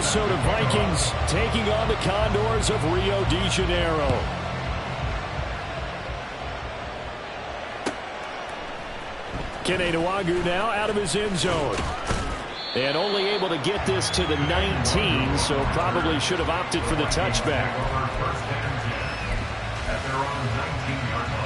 Minnesota Vikings taking on the Condors of Rio de Janeiro. Kene Nwangwu now out of his end zone. And only able to get this to the 19, so probably should have opted for the touchback. At their own 19-yard line.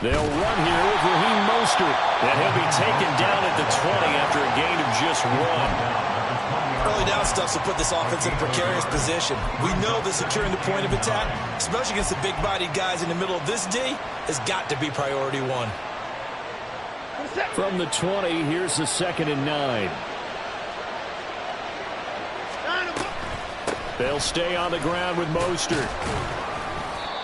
They'll run here with Raheem Mostert. And he'll be taken down at the 20 after a gain of just 1. Early down stuff will put this offense in a precarious position. We know that securing the point of attack, especially against the big-bodied guys in the middle of this D, has got to be priority 1. From the 20, here's the 2nd and 9. They'll stay on the ground with Mostert.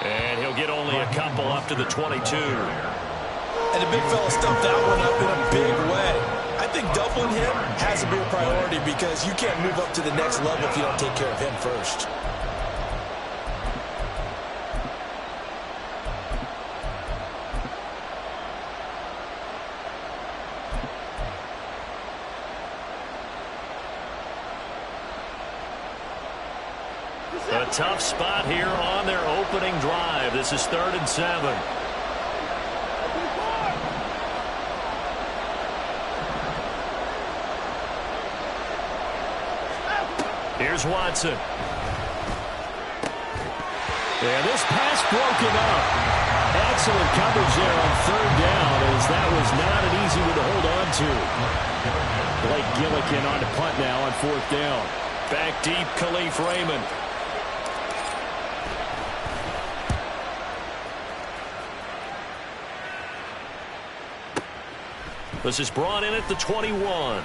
And he'll get only a couple up to the 22. And the big fella stumped that one up in a big way. I think doubling him has to be a priority because you can't move up to the next level if you don't take care of him first. A tough spot here on their opening drive. This is 3rd and 7. Here's Watson. And this pass broken up. Excellent coverage there on 3rd down, as that was not an easy one to hold on to. Blake Gillikin on to punt now on 4th down. Back deep, Khalif Raymond. This is brought in at the 21. 21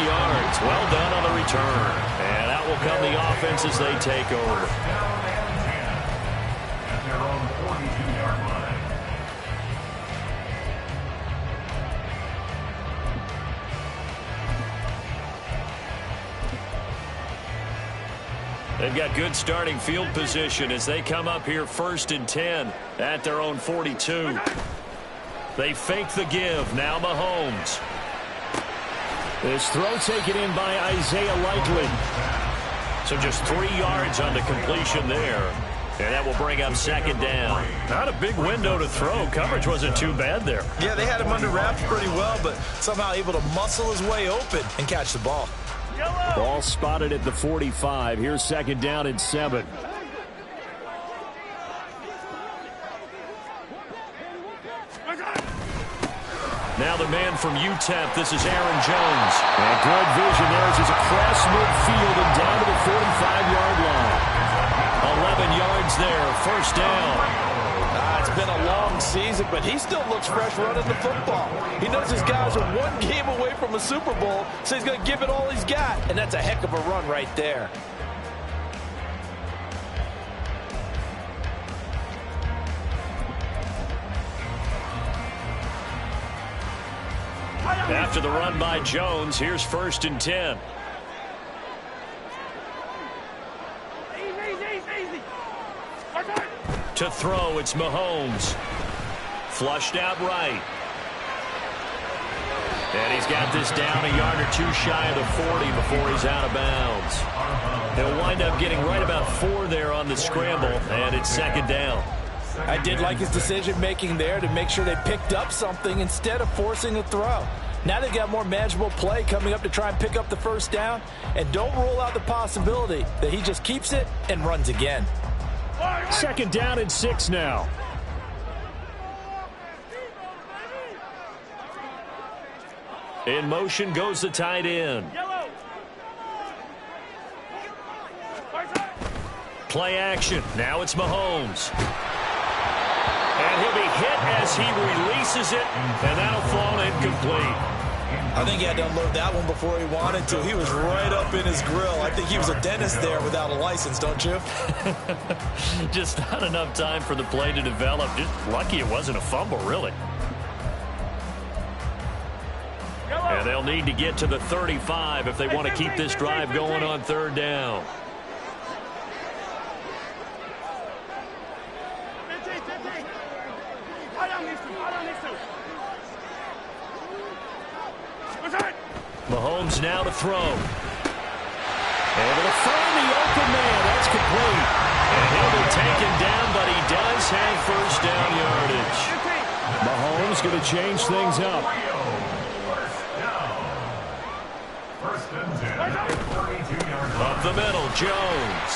yards. Well done on the return. And out will come the offense as they take over. At their own 42-yard line. They've got good starting field position as they come up here 1st and 10 at their own 42. They fake the give. Now Mahomes. This throw taken in by Isaiah Likely. So just 3 yards on the completion there. And that will bring up 2nd down. Not a big window to throw. Coverage wasn't too bad there. Yeah, they had him under wraps pretty well, but somehow able to muscle his way open and catch the ball. Ball spotted at the 45. Here's 2nd down and 7. Now the man from UTEP, this is Aaron Jones. And good vision there as he's across midfield and down to the 45-yard line. 11 yards there, 1st down. It's been a long season, but he still looks fresh running the football. He knows his guys are 1 game away from a Super Bowl, so he's going to give it all he's got. And that's a heck of a run right there. After the run by Jones, here's 1st and 10. To throw, it's Mahomes. Flushed out right. And he's got this down a yard or 2 shy of the 40 before he's out of bounds. He'll wind up getting right about 4 there on the scramble, and it's 2nd down. I did like his decision-making there to make sure they picked up something instead of forcing a throw. Now they've got more manageable play coming up to try and pick up the 1st down, and don't rule out the possibility that he just keeps it and runs again. 2nd down and 6 now. In motion goes the tight end. Play action. Now it's Mahomes. And he'll be hit as he releases it, and that'll fall incomplete. I think he had to unload that one before he wanted to. He was right up in his grill. I think he was a dentist there without a license, don't you? Just not enough time for the play to develop. Just lucky it wasn't a fumble, really. And they'll need to get to the 35 if they want to keep this drive going on third down. Mahomes now to throw. Able to find the open man. That's complete. And he'll be taken down, but he does have first down yardage. Mahomes going to change things up. First and 10, 42-yard line. Up the middle, Jones.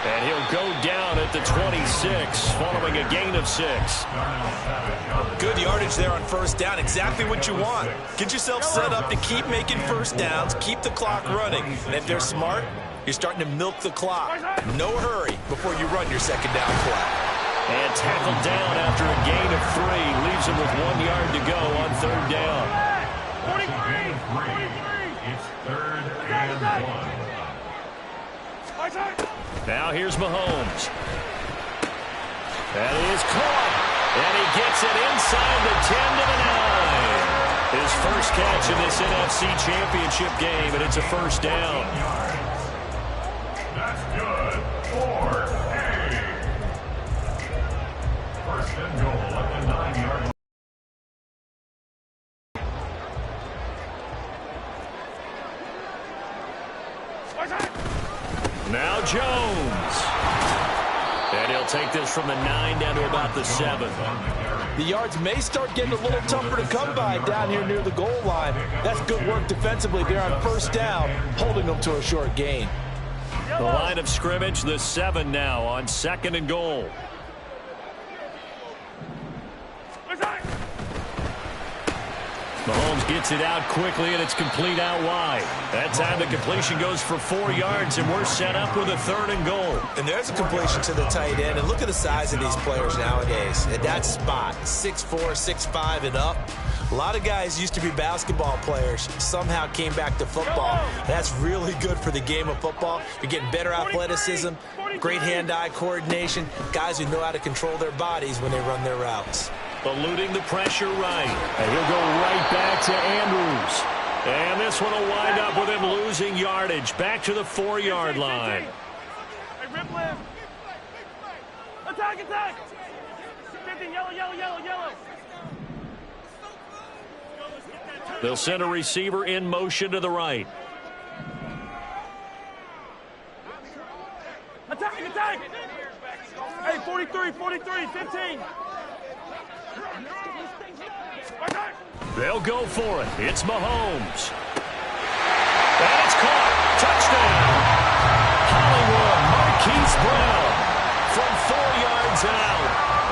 And he'll go down at the 26, following a gain of 6. Good yardage there on first down. Exactly what you want. Get yourself set up to keep making first downs, keep the clock running. And if they're smart, you're starting to milk the clock. No hurry before you run your second down play. And tackled down after a gain of 3. Leaves him with 1 yard to go on third down. 43. It's third and 1. Now here's Mahomes. That is caught. And he gets it inside the 10 to the 9. His first catch in this NFC Championship game, and it's a first down. That's good for A. First and goal at the 9-yard line. Now Jones. And he'll take this from the 9 down to about the 7. The yards may start getting a little tougher to come by down here near the goal line. That's good work defensively there on first down, holding them to a short gain. The line of scrimmage, the 7 now on second and goal. Mahomes gets it out quickly, and it's complete out wide. That time the completion goes for 4 yards, and we're set up with a third and goal. And there's a completion to the tight end. And look at the size of these players nowadays. At that spot, 6'4", 6'5", and up. A lot of guys used to be basketball players, somehow came back to football. That's really good for the game of football. You're getting better athleticism, great hand-eye coordination, guys who know how to control their bodies when they run their routes. Eluding the pressure right. And he'll go right back to Andrews. And this one will wind up with him losing yardage. Back to the 4-yard line. Hey, rip left. Attack, attack. 50, yellow, yellow, yellow, yellow. They'll send a receiver in motion to the right. Attack, attack. Hey, 43, 43, 15. They'll go for it. It's Mahomes. And it's caught. Touchdown. Hollywood, Marquise Brown from 4 yards out.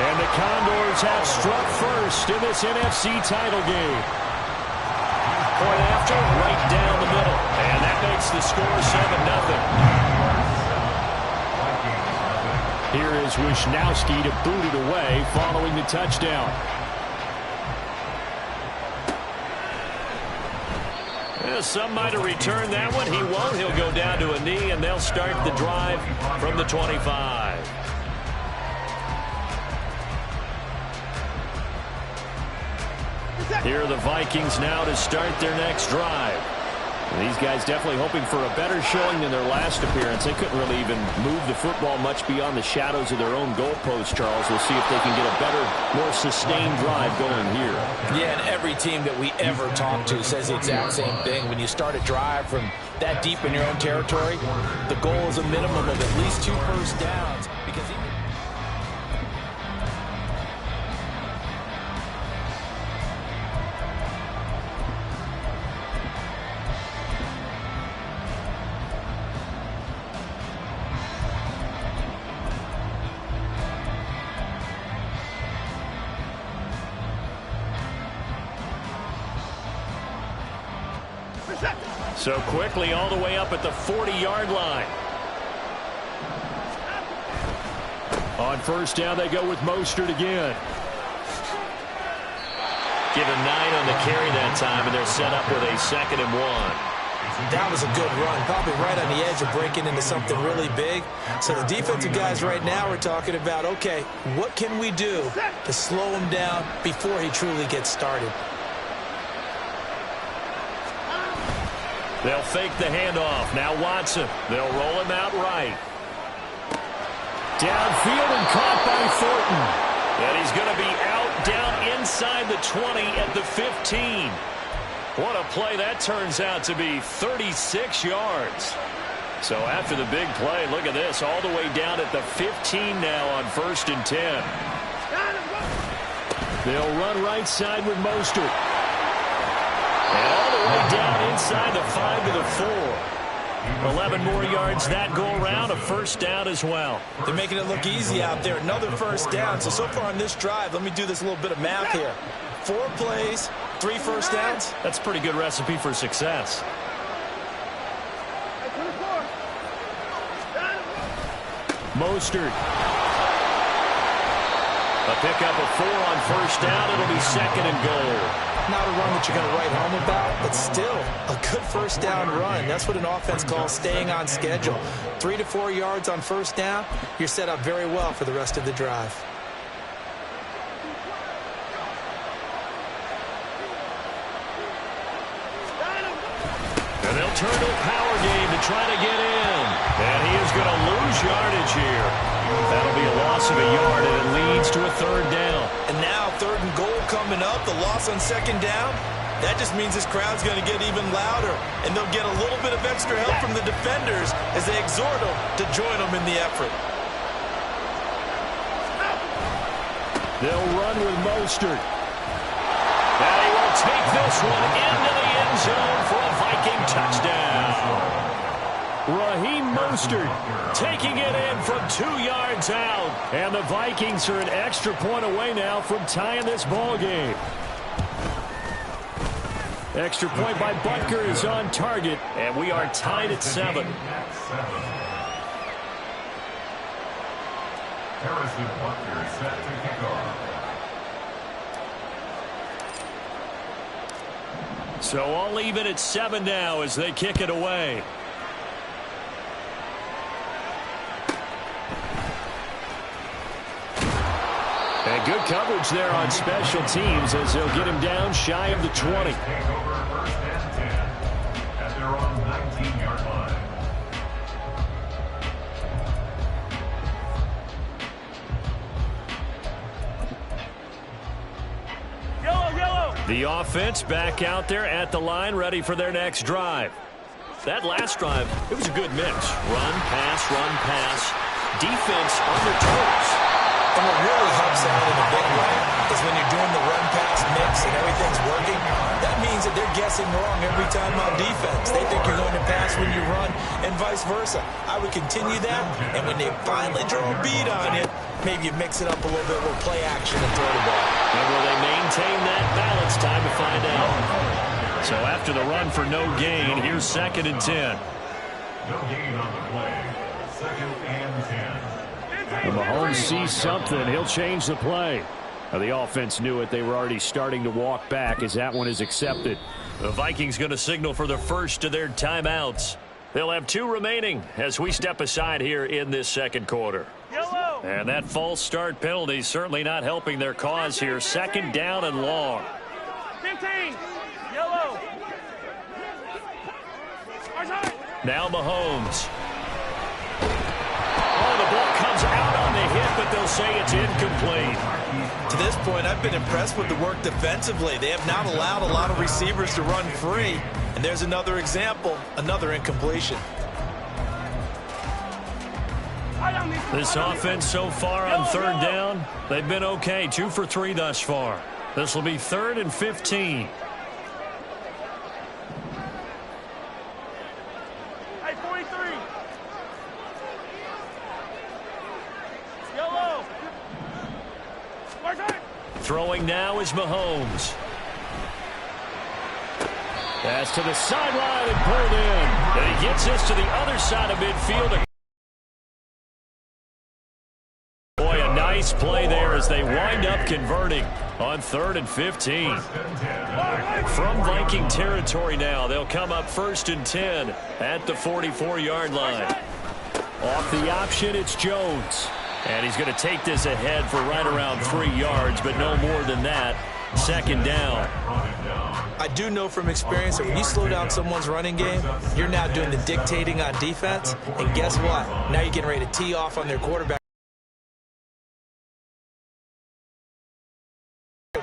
And the Condors have struck first in this NFC title game. Point after, right down the middle. And that makes the score 7-0. Here is Wisnowski to boot it away following the touchdown. Some might have returned that one. He won't. He'll go down to a knee, and they'll start the drive from the 25. Here are the Vikings now to start their next drive. These guys definitely hoping for a better showing than their last appearance. They couldn't really even move the football much beyond the shadows of their own goalpost, Charles. We'll see if they can get a better, more sustained drive going here. Yeah, and every team that we ever talk to says the exact same thing. When you start a drive from that deep in your own territory, the goal is a minimum of at least 2 first downs. Because even so quickly all the way up at the 40-yard line. On first down, they go with Mostert again. Give him 9 on the carry that time, and they're set up with a 2nd and 1. That was a good run, probably right on the edge of breaking into something really big. So the defensive guys right now are talking about, okay, what can we do to slow him down before he truly gets started? They'll fake the handoff. Now Watson. They'll roll him out right. Downfield and caught by Thornton. And he's going to be out down inside the 20 at the 15. What a play that turns out to be, 36 yards. So after the big play, look at this, all the way down at the 15 now on 1st and 10. They'll run right side with Mostert. And all the way down inside the 5 to the 4. 11 more yards that go around, a 1st down as well. They're making it look easy out there. Another 1st down. So far on this drive, let me do this little bit of math here. 4 plays, 3 1st downs. That's a pretty good recipe for success. Mostert. A pickup of 4 on 1st down. It'll be 2nd and goal. Not a run that you're going to write home about, but still a good 1st down run. That's what an offense calls staying on schedule. 3 to 4 yards on 1st down. You're set up very well for the rest of the drive. And they'll turn to a power game to try to get in. And he is going to lose yardage here. That'll be a loss of a yard, and it leads to a 3rd down. And now 3rd and goal coming up. The loss on 2nd down. That just means this crowd's going to get even louder. And they'll get a little bit of extra help from the defenders as they exhort them to join them in the effort. They'll run with Mostert. And he will take this one into the end zone for a Viking touchdown. Raheem Mostert taking it in from 2 yards out. And the Vikings are an extra point away now from tying this ball game. Extra point by Butker is on target, and we are tied at 7. Harrison Butker set to kick off. So I'll leave it at 7 now as they kick it away. And good coverage there on special teams as they'll get him down shy of the 20. Take over 1st and 10 at their own 19-yard line. The offense back out there at the line, ready for their next drive. That last drive, it was a good mix. Run, pass, defense on their toes. And what really helps out in a big way is when you're doing the run-pass mix and everything's working, that means that they're guessing wrong every time on defense. They think you're going to pass when you run and vice versa. I would continue that, and when they finally draw a beat on you, maybe you mix it up a little bit with play action and throw the ball. And will they maintain that balance? Time to find out. So after the run for no gain, here's 2nd and 10. No gain on the play. 2nd and 10. When Mahomes sees something, he'll change the play. Now, the offense knew it. They were already starting to walk back as that one is accepted. The Vikings going to signal for the first of their timeouts. They'll have 2 remaining as we step aside here in this 2nd quarter. Yellow. And that false start penalty certainly not helping their cause here. 2nd down and long. 15. Yellow. Now Mahomes. Oh, the ball comes out on the hit, but they'll say it's incomplete. To this point, I've been impressed with the work defensively. They have not allowed a lot of receivers to run free. And there's another example, another incompletion. This offense so far on 3rd down, they've been okay. 2 for 3 thus far. This will be 3rd and 15. Hey, 43. Yellow. Throwing now is Mahomes. Pass to the sideline and pulled in. And he gets this to the other side of midfield. Boy, a nice play there as they wind up converting. on 3rd and 15. From Viking territory now, they'll come up 1st and 10 at the 44-yard line. Off the option, it's Jones. And he's going to take this ahead for right around 3 yards, but no more than that. 2nd down. I do know from experience that when you slow down someone's running game, you're now doing the dictating on defense. And guess what? Now you're getting ready to tee off on their quarterback.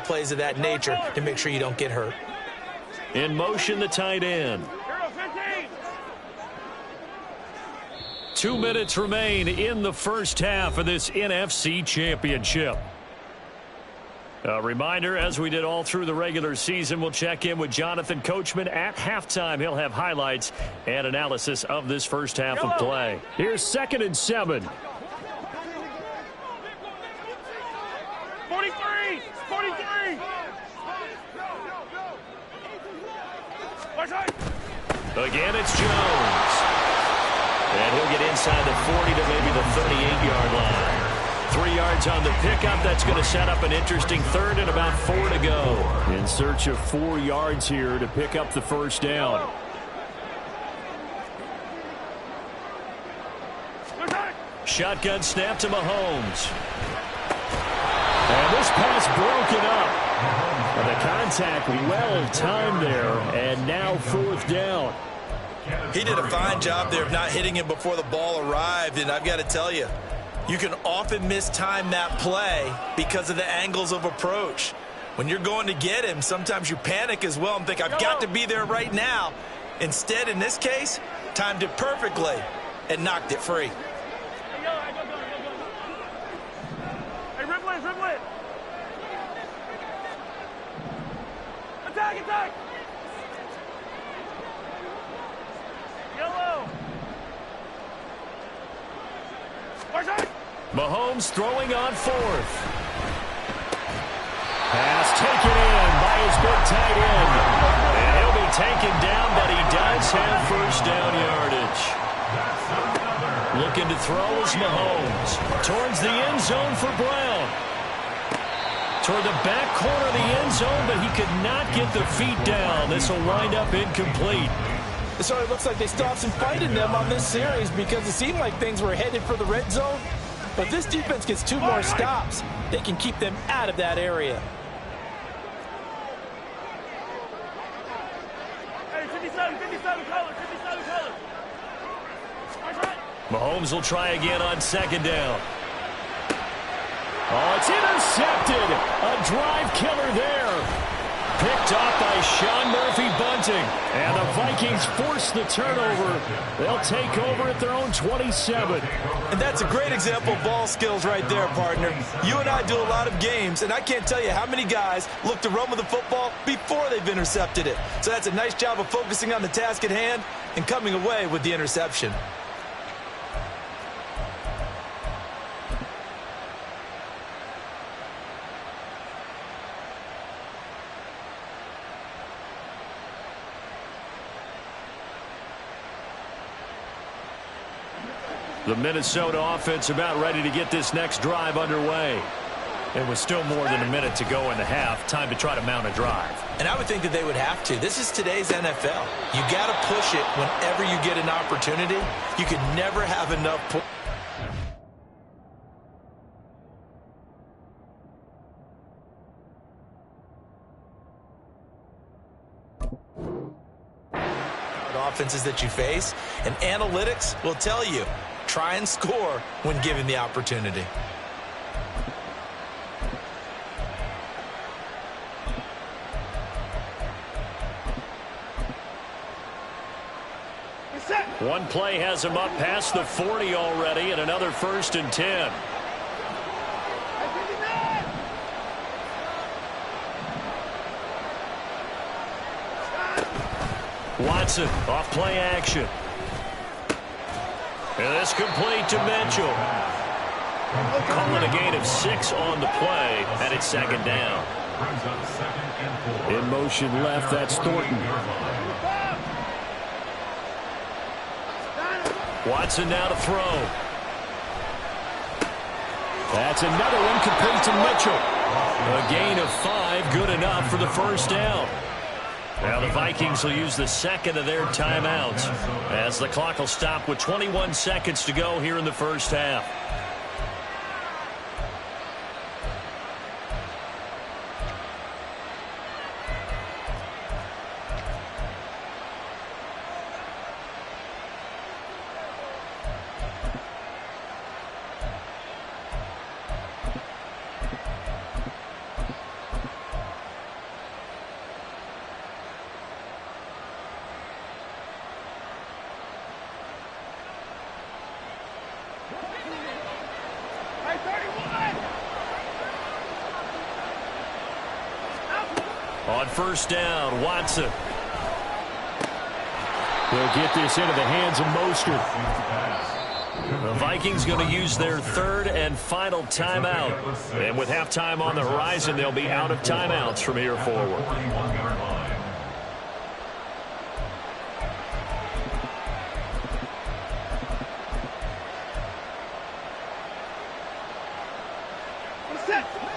Plays of that nature to make sure you don't get hurt. In motion, the tight end. 2 minutes remain in the first half of this NFC Championship. A reminder, as we did all through the regular season, we'll check in with Jonathan Coachman at halftime. He'll have highlights and analysis of this first half of play. Here's 2nd and 7. 43! 43! Again, it's Jones. And he'll get inside the 40 to maybe the 38-yard line. 3 yards on the pickup. That's going to set up an interesting 3rd and about 4 to go. In search of 4 yards here to pick up the first down. Shotgun snap to Mahomes. And this pass broken up. And the contact well-timed there. And now 4th down. He did a fine job there of not hitting him before the ball arrived. And I've got to tell you, you can often mistime that play because of the angles of approach. When you're going to get him, sometimes you panic as well and think, I've got to be there right now. Instead, in this case, timed it perfectly and knocked it free. Hey, ripple it, ripple it. Attack, attack. Yellow. Mahomes throwing on 4th. Pass taken in by his big tight end. And he'll be taken down, but he does have first down yardage. Looking to throw is Mahomes. Towards the end zone for Brown. Toward the back corner of the end zone, but he could not get the feet down. This will wind up incomplete. It sort of looks like they still have some fight in them on this series because it seemed like things were headed for the red zone. But this defense gets 2 more stops. They can keep them out of that area. Hey, 57 color, 57 color. Mahomes will try again on 2nd down. Oh, it's intercepted. A drive killer there. Picked off by Sean Murphy-Bunting. And the Vikings force the turnover. They'll take over at their own 27. And that's a great example of ball skills right there, partner. You and I do a lot of games, and I can't tell you how many guys look to run with the football before they've intercepted it. So that's a nice job of focusing on the task at hand and coming away with the interception. The Minnesota offense about ready to get this next drive underway. And with still more than a minute to go in the half, time to try to mount a drive. And I would think that they would have to. This is today's NFL. You got to push it whenever you get an opportunity. You can never have enough. Offenses that you face, and analytics will tell you, try and score when given the opportunity. One play has him up past the 40 already, and another 1st and 10. Watson off play action. And this complete to Mitchell. Calling a gain of 6 on the play, and it's 2nd down. In motion left, that's Thornton. Watson now to throw. That's another one complete to Mitchell. A gain of 5, good enough for the first down. Now the Vikings will use the second of their timeouts as the clock will stop with 21 seconds to go here in the first half. On first down, Watson. They'll get this into the hands of Mostert. The Vikings going to use their third and final timeout. And with halftime on the horizon, they'll be out of timeouts from here forward.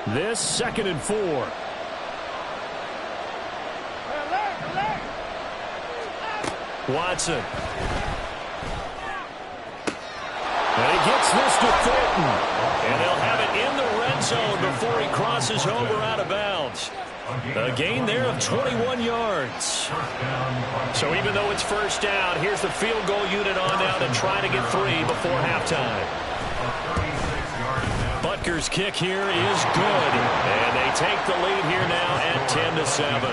This 2nd and 4. Watson. And he gets this to Thornton. And they'll have it in the red zone before he crosses over out of bounds. A gain there of 21 yards. So even though it's first down, here's the field goal unit on now to try to get 3 before halftime. Butker's kick here is good. And they take the lead here now at 10-7.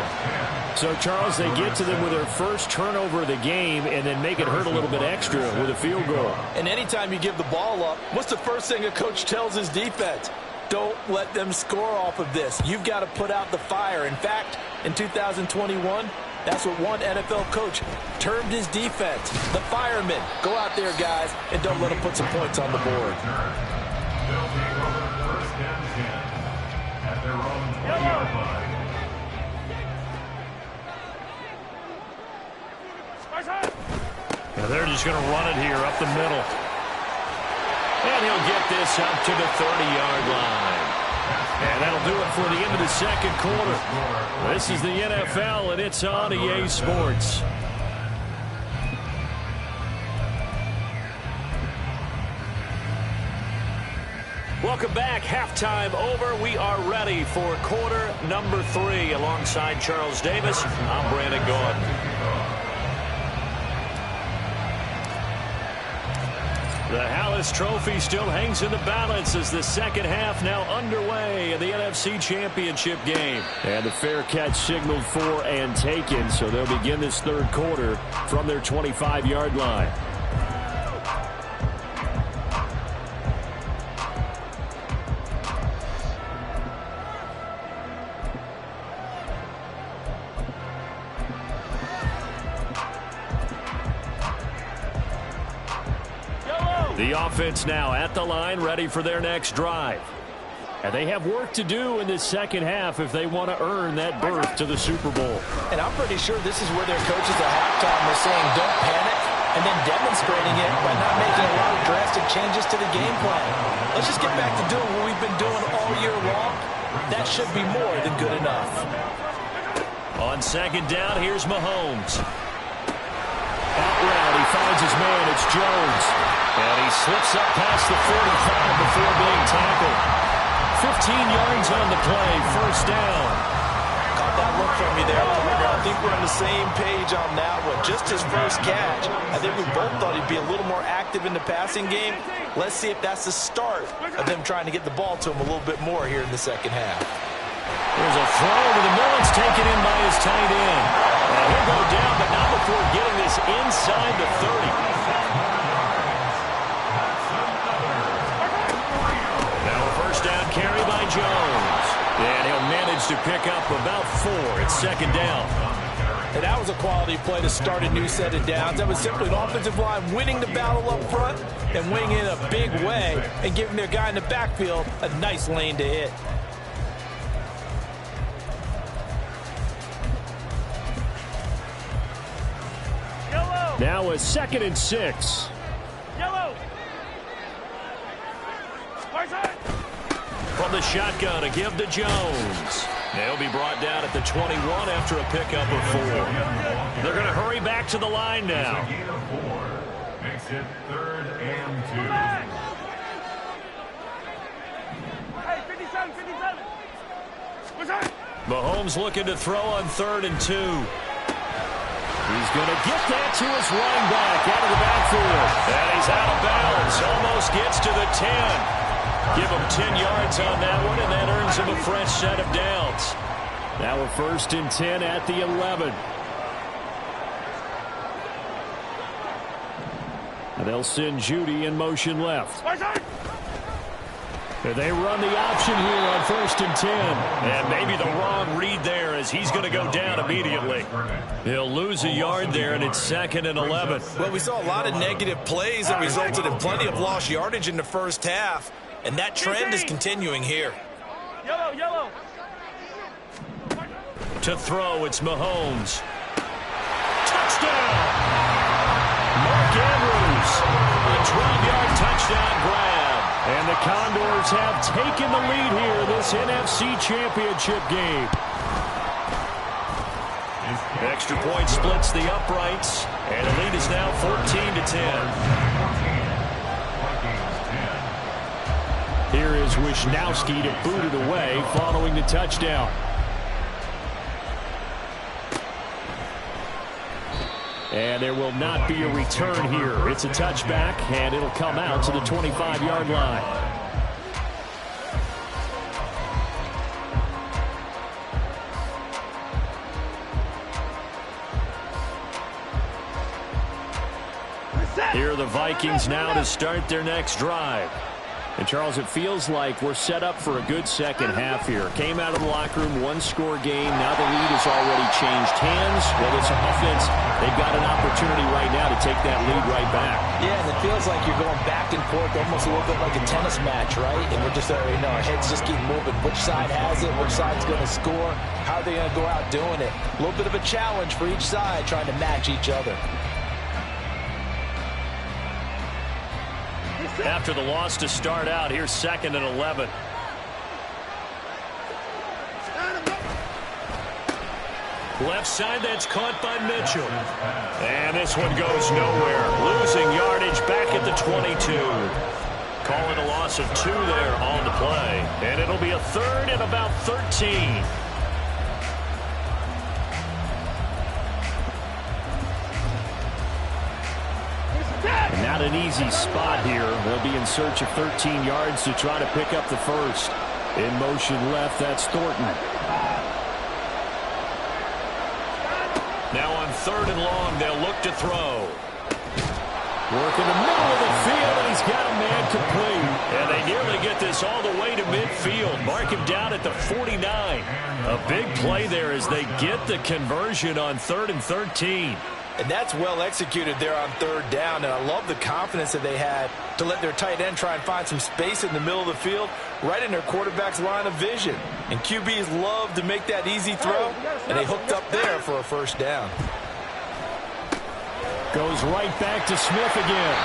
So, Charles, they get to them with their first turnover of the game and then make it hurt a little bit extra with a field goal. And anytime you give the ball up, what's the first thing a coach tells his defense? Don't let them score off of this. You've got to put out the fire. In fact, in 2021, that's what one NFL coach termed his defense. The firemen. Go out there, guys, and don't let them put some points on the board. They'll take over first and 10 at their own 20-yard line. And they're just going to run it here up the middle. And he'll get this up to the 30-yard line. And that'll do it for the end of the second quarter. This is the NFL, and it's on EA Sports. Welcome back. Halftime over. We are ready for quarter number 3. Alongside Charles Davis, I'm Brandon Gaudin. The Hallis Trophy still hangs in the balance as the second half now underway in the NFC Championship game. And the fair catch signaled for and taken, so they'll begin this third quarter from their 25-yard line. The offense now at the line, ready for their next drive. And they have work to do in this second half if they want to earn that berth to the Super Bowl. And I'm pretty sure this is where their coaches at halftime were saying don't panic, and then demonstrating it by not making a lot of drastic changes to the game plan. Let's just get back to doing what we've been doing all year long. That should be more than good enough. On second down, here's Mahomes. Out route, he finds his man. It's Jones. And he slips up past the 45 before being tackled. 15 yards on the play, first down. Caught that look from you there. I think we're on the same page on that one. Just his first catch. I think we both thought he'd be a little more active in the passing game. Let's see if that's the start of them trying to get the ball to him a little bit more here in the second half. There's a throw over the middle. It's taken in by his tight end. And he'll go down, but not before getting this inside the 30. Carry by Jones. And he'll manage to pick up about 4. It's second down. And that was a quality play to start a new set of downs. That was simply an offensive line winning the battle up front and winning in a big way and giving their guy in the backfield a nice lane to hit. Yellow. Now a 2nd and 6. Yellow. from the shotgun, a give to Jones. They'll be brought down at the 21 after a pickup of 4. They're going to hurry back to the line now. Gain of 4 makes it 3rd and 2. Hey, 57, 57. What's that? Mahomes looking to throw on 3rd and 2. He's going to get that to his running back out of the backfield. And he's out of bounds. Almost gets to the 10. Give him 10 yards on that one, and that earns him a fresh set of downs. Now we're 1st and 10 at the 11. And they'll send Judy in motion left. And they run the option here on 1st and 10. And maybe the wrong read there as he's going to go down immediately. He'll lose a yard there, and it's 2nd and 11. Well, we saw a lot of negative plays that resulted in plenty of lost yardage in the first half. And that trend is continuing here. Yellow, yellow. To throw, it's Mahomes. Touchdown! Mark Andrews. A 12-yard touchdown grab. And the Condors have taken the lead here this NFC Championship game. Extra point splits the uprights, and the lead is now 14-10. Here is Wisnowski to boot it away following the touchdown. And there will not be a return here. It's a touchback, and it'll come out to the 25-yard line. Here are the Vikings now to start their next drive. And, Charles, it feels like we're set up for a good second half here. Came out of the locker room, one-score game. Now the lead has already changed hands. Well, this offense, they've got an opportunity right now to take that lead right back. Yeah, and it feels like you're going back and forth almost a little bit like a tennis match, right? And we're just, our heads just keep moving. Which side has it? Which side's going to score? How are they going to go out doing it? A little bit of a challenge for each side trying to match each other. After the loss to start out, here's 2nd and 11. Left side, that's caught by Mitchell. And this one goes nowhere. Losing yardage back at the 22. Calling a loss of 2 there on the play. And it'll be a 3rd and about 13. Not an easy spot here. They'll be in search of 13 yards to try to pick up the first. In motion left, that's Thornton. Now on 3rd and long, they'll look to throw. Work in the middle of the field, and he's got a man complete. And they nearly get this all the way to midfield. Mark him down at the 49. A big play there as they get the conversion on 3rd and 13. And that's well executed there on 3rd down. And I love the confidence that they had to let their tight end try and find some space in the middle of the field, right in their quarterback's line of vision. And QBs love to make that easy throw, and they hooked up there for a 1st down. Goes right back to Smith again.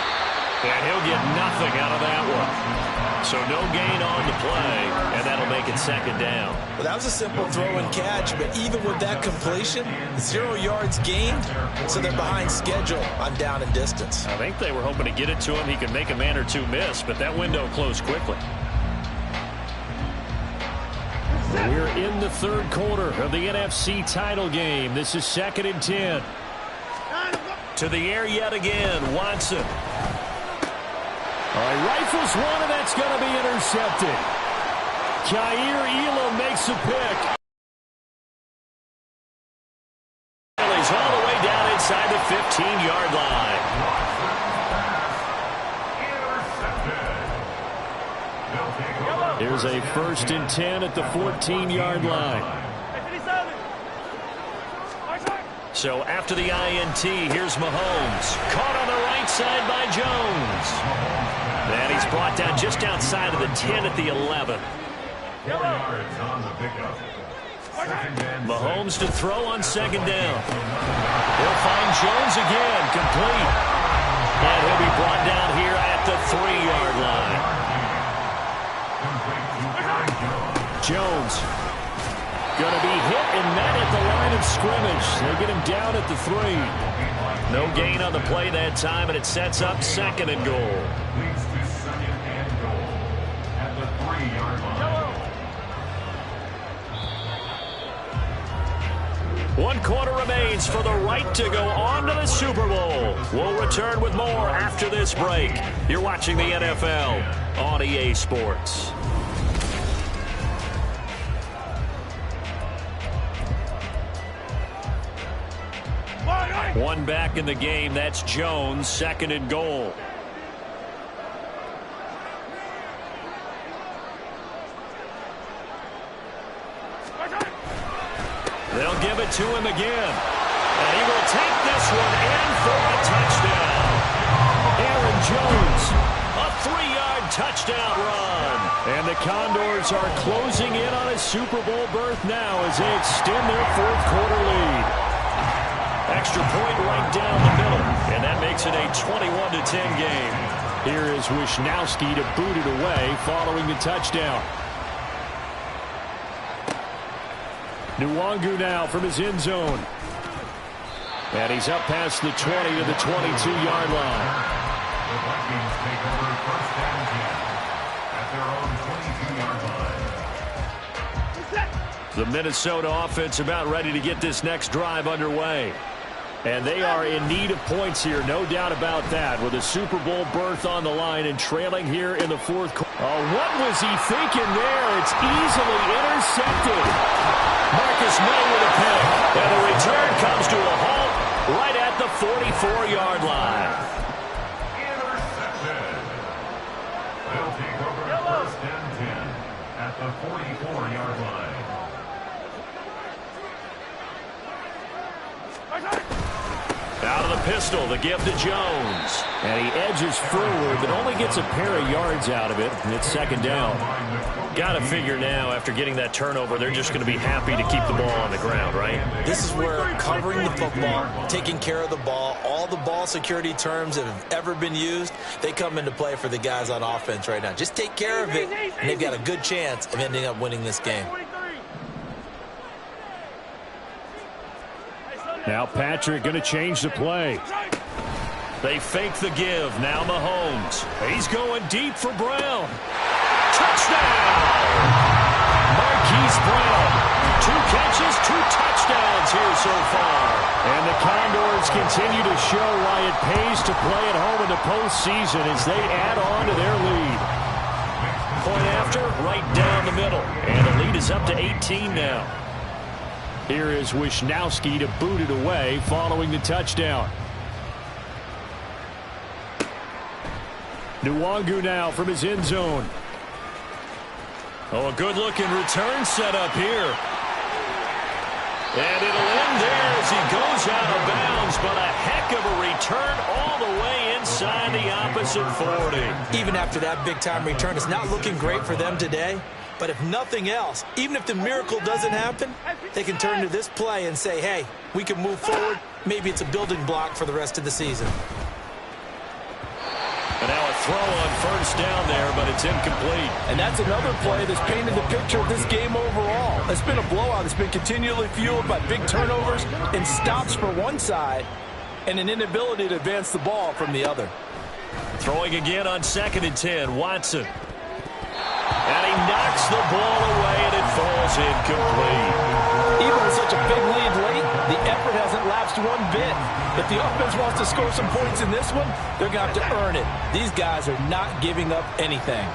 And he'll get nothing out of that one. So no gain on the play, and that'll make it 2nd down. Well, that was a simple throw and catch, but even with that completion, 0 yards gained, so they're behind schedule on down and distance. I think they were hoping to get it to him. He could make a man or two miss, but that window closed quickly. We're in the 3rd quarter of the NFC title game. This is 2nd and 10. To the air yet again, Watson. All right, rifles one, and that's going to be intercepted. Jair Elam makes a pick. He's all the way down inside the 15-yard line. Here's a 1st and 10 at the 14-yard line. So after the INT, here's Mahomes. Caught on the right side by Jones. And he's brought down just outside of the 10 at the 11. Mahomes to throw on 2nd down. He'll find Jones again, complete. And he'll be brought down here at the 3-yard line. Jones. Going to be hit and met at the line of scrimmage. They get him down at the 3. No gain on the play that time, and it sets up 2nd and goal. Leads to 2nd and goal at the 3-yard line. 1 quarter remains for the right to go on to the Super Bowl. We'll return with more after this break. You're watching the NFL on EA Sports. One back in the game. That's Jones. 2nd and goal. They'll give it to him again. And he will take this one in for a touchdown. Aaron Jones, a 3-yard touchdown run. And the Condors are closing in on a Super Bowl berth now as they extend their 4th quarter lead. Extra point right down the middle. And that makes it a 21-10 game. Here is Wisnowski to boot it away following the touchdown. Nwangu now from his end zone. And he's up past the 20 to the 22-yard line. The Vikings take over 1st and 10 at their own 22-yard line. The Minnesota offense about ready to get this next drive underway. And they are in need of points here, no doubt about that, with a Super Bowl berth on the line and trailing here in the 4th quarter. Oh, what was he thinking there? It's easily intercepted. Marcus May with a pick. And the return comes to a halt right at the 44-yard line. Intercepted. They'll take over 1st and 10 at the 44-yard line. Out of the pistol, the give to Jones. And he edges forward, but only gets a pair of yards out of it, and it's 2nd down. Got to figure now, after getting that turnover, they're just going to be happy to keep the ball on the ground, right? This is where covering the football, taking care of the ball, all the ball security terms that have ever been used, they come into play for the guys on offense right now. Just take care of it, and they've got a good chance of ending up winning this game. Now Patrick going to change the play. They fake the give. Now Mahomes. He's going deep for Brown. Touchdown! Marquise Brown. 2 catches, 2 touchdowns here so far. And the Condors continue to show why it pays to play at home in the postseason as they add on to their lead. Point after, right down the middle. And the lead is up to 18 now. Here is Wisnowski to boot it away following the touchdown. Nwangu now from his end zone. Oh, a good-looking return set up here. And it'll end there as he goes out of bounds, but a heck of a return all the way inside the opposite 40. Even after that big-time return, it's not looking great for them today. But if nothing else, even if the miracle doesn't happen, they can turn to this play and say, hey, we can move forward. Maybe it's a building block for the rest of the season. And now a throw on 1st down there, but it's incomplete. And that's another play that's painted the picture of this game overall. It's been a blowout that's been continually fueled by big turnovers and stops for one side and an inability to advance the ball from the other. Throwing again on 2nd and 10, Watson. And he knocks the ball away, and it falls incomplete. Even with such a big lead late, the effort hasn't lapsed one bit. If the offense wants to score some points in this one, they're going to have to earn it. These guys are not giving up anything.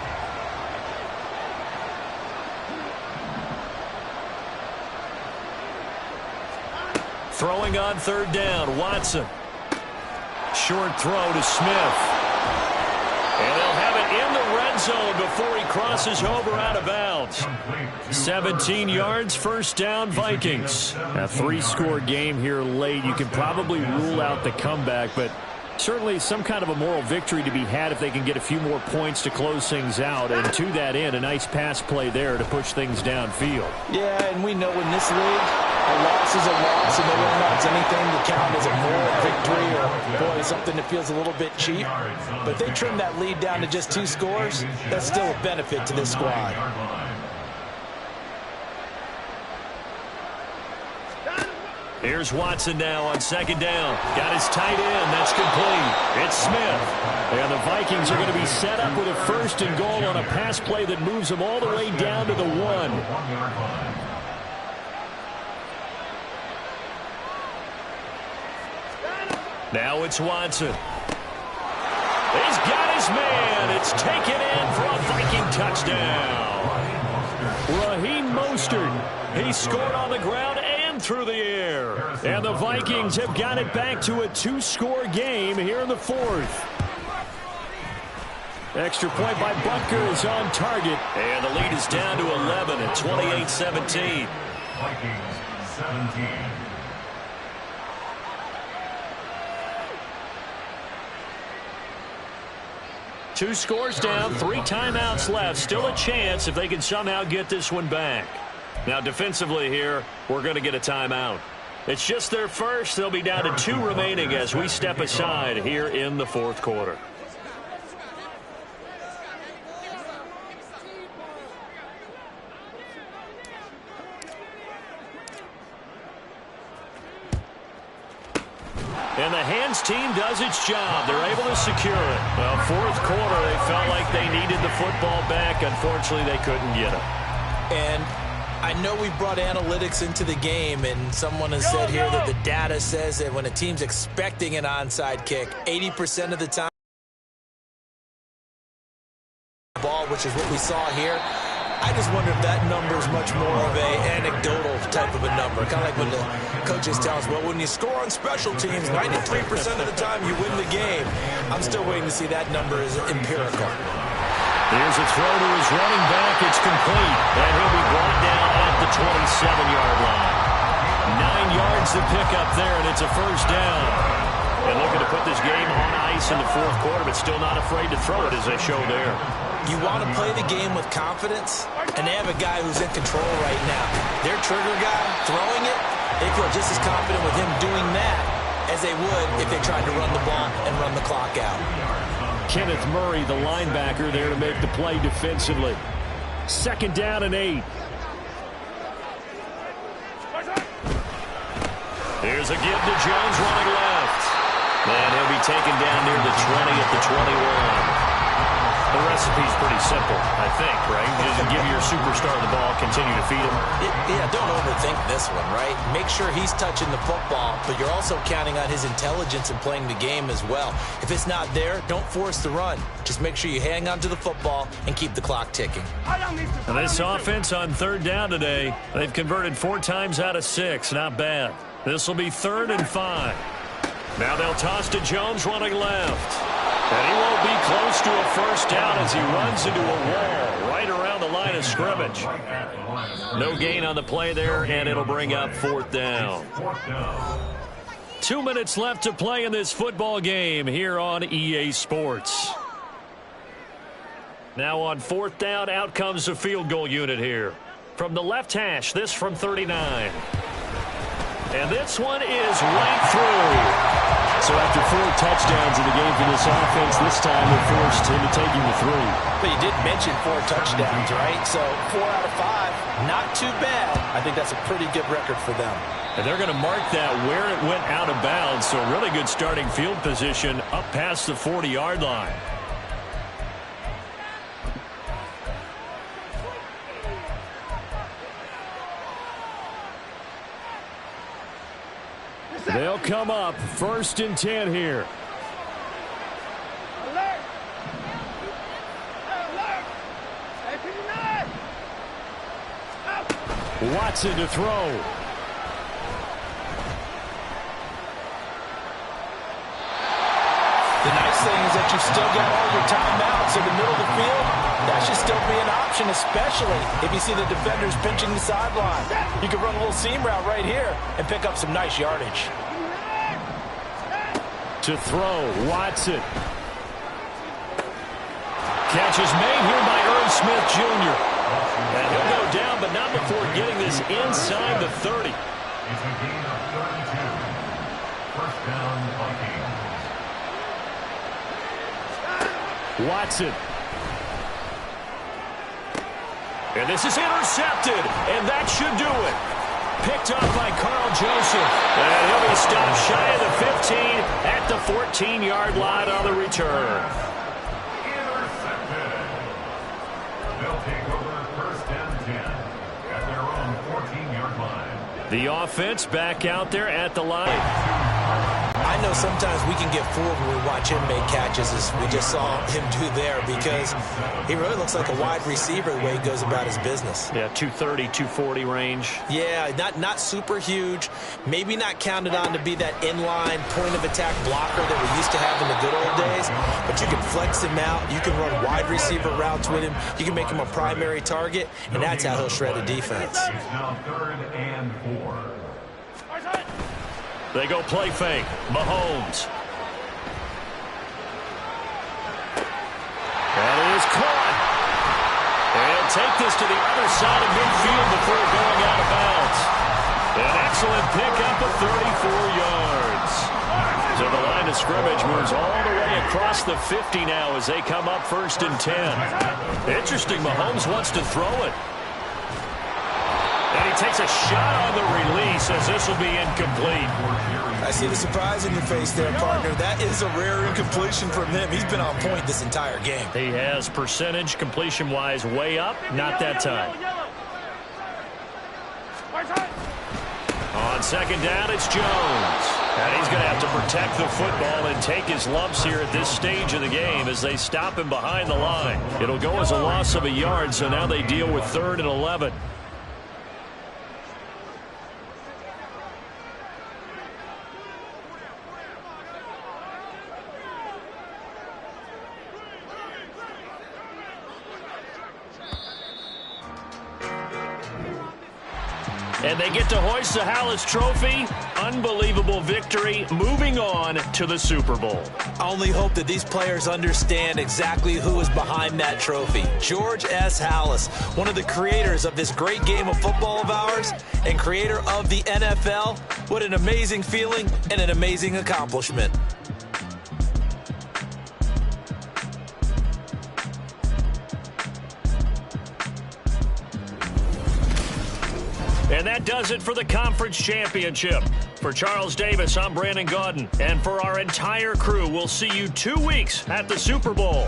Throwing on 3rd down, Watson. Short throw to Smith. And they'll have it in the red zone before he crosses over out of bounds. 17 yards, 1st down, Vikings. A 3-score game here late. You can probably rule out the comeback, but certainly some kind of a moral victory to be had if they can get a few more points to close things out. And to that end, a nice pass play there to push things downfield. Yeah, and we know in this league, a loss is a loss, and no one wants anything to count as a moral victory or, boy, something that feels a little bit cheap. But if they trim that lead down to just 2 scores, that's still a benefit to this squad. Here's Watson now on second down. Got his tight end. That's complete. It's Smith. And the Vikings are going to be set up with a 1st and goal on a pass play that moves them all the way down to the 1. Now it's Watson. He's got his man. It's taken in for a Viking touchdown. Raheem Mostert. He scored on the ground and through the air. And the Vikings have got it back to a 2-score game here in the 4th. Extra point by Butker is on target. And the lead is down to 11 at 28-17. Vikings 17. Two scores down, 3 timeouts left. Still a chance if they can somehow get this one back. Now defensively here, we're going to get a timeout. It's just their first. They'll be down to 2 remaining as we step aside here in the 4th quarter. And the hands team does its job. They're able to secure it. Well, 4th quarter, they felt like they needed the football back. Unfortunately, they couldn't get it. And I know we brought analytics into the game, and someone has said here that the data says that when a team's expecting an onside kick, 80% of the time, ball, which is what we saw here. I just wonder if that number is much more of a anecdotal type of a number. Kind of like when the coaches tell us, well, when you score on special teams, 93% of the time you win the game. I'm still waiting to see that number is empirical. Here's a throw to his running back. It's complete. And he'll be brought down at the 27-yard line. 9 yards to pick up there, and it's a 1st down. And looking to put this game on ice in the 4th quarter, but still not afraid to throw it as they show there. You want to play the game with confidence, and they have a guy who's in control right now. Their trigger guy throwing it, they feel just as confident with him doing that as they would if they tried to run the ball and run the clock out. Kenneth Murray, the linebacker, there to make the play defensively. 2nd down and 8. Here's a give to Jones running left. And he'll be taken down near the 20 at the 21. The recipe's pretty simple, I think, right? Just give your superstar the ball, continue to feed him. Yeah, don't overthink this one, right? Make sure he's touching the football, but you're also counting on his intelligence in playing the game as well. If it's not there, don't force the run. Just make sure you hang on to the football and keep the clock ticking. And this offense on 3rd down today, they've converted 4 times out of 6. Not bad. This will be 3rd and 5. Now they'll toss to Jones running left. And he won't be close to a 1st down as he runs into a wall right around the line of scrimmage. No gain on the play there, and it'll bring up 4th down. 2 minutes left to play in this football game here on EA Sports. Now on 4th down, out comes the field goal unit here. From the left hash, this from 39. And this one is right through. So after 4 touchdowns in the game for this offense, this time they're forced into taking the 3. But you did mention 4 touchdowns, right? So 4 out of 5, not too bad. I think that's a pretty good record for them. And they're going to mark that where it went out of bounds. So really good starting field position up past the 40-yard line. They'll come up 1st and 10 here. Alert! Alert! Watson to throw. The nice thing is that you've still got all your timeouts in the middle of the field. That should still be an option, especially if you see the defenders pinching the sideline. You can run a little seam route right here and pick up some nice yardage. To throw, Watson. Catch is made here by Irv Smith Jr. And he'll go down, but not before getting this inside the 30. It's a gain of 32. 1st down, Vikings. Watson. And this is intercepted, and that should do it. picked up by Carl Joseph. And he'll be stopped shy of the 15 at the 14-yard line on the return. Intercepted. They'll take over first and 10 at their own 14-yard line. The offense back out there at the line. I know sometimes we can get fooled when we watch him make catches, as we just saw him do there, because he really looks like a wide receiver the way he goes about his business. Yeah, 230, 240 range. Yeah, not super huge, maybe not counted on to be that inline point-of-attack blocker that we used to have in the good old days, but you can flex him out, you can run wide receiver routes with him, you can make him a primary target, and that's how he'll shred a defense. It's now 3rd and 4. They go play fake. Mahomes. And it is caught. And he'll take this to the other side of midfield before going out of bounds. An excellent pickup of 34 yards. So the line of scrimmage moves all the way across the 50 now as they come up 1st and 10. Interesting, Mahomes wants to throw it. And he takes a shot on the release as this will be incomplete. I see the surprise in your face there, partner. That is a rare incompletion from him. He's been on point this entire game. He has percentage completion-wise way up. Not that time. On 2nd down, it's Jones. And he's going to have to protect the football and take his lumps here at this stage of the game as they stop him behind the line. It'll go as a loss of a yard, so now they deal with 3rd and 11. And they get to hoist the Hallis Trophy. Unbelievable victory. Moving on to the Super Bowl. I only hope that these players understand exactly who is behind that trophy. George S. Hallis, one of the creators of this great game of football of ours and creator of the NFL. What an amazing feeling and an amazing accomplishment. And that does it for the conference championship. For Charles Davis, I'm Brandon Gaudin. And for our entire crew, we'll see you 2 weeks at the Super Bowl.